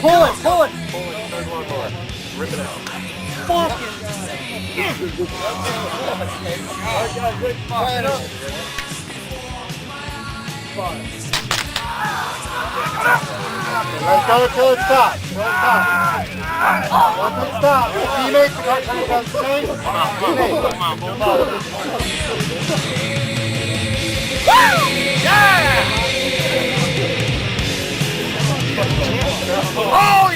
Pull it, pull it. Rip it out. Fucking. Let's go until it stops. Until it stops. Once it stops, the teammates are going to come to the same. Oh,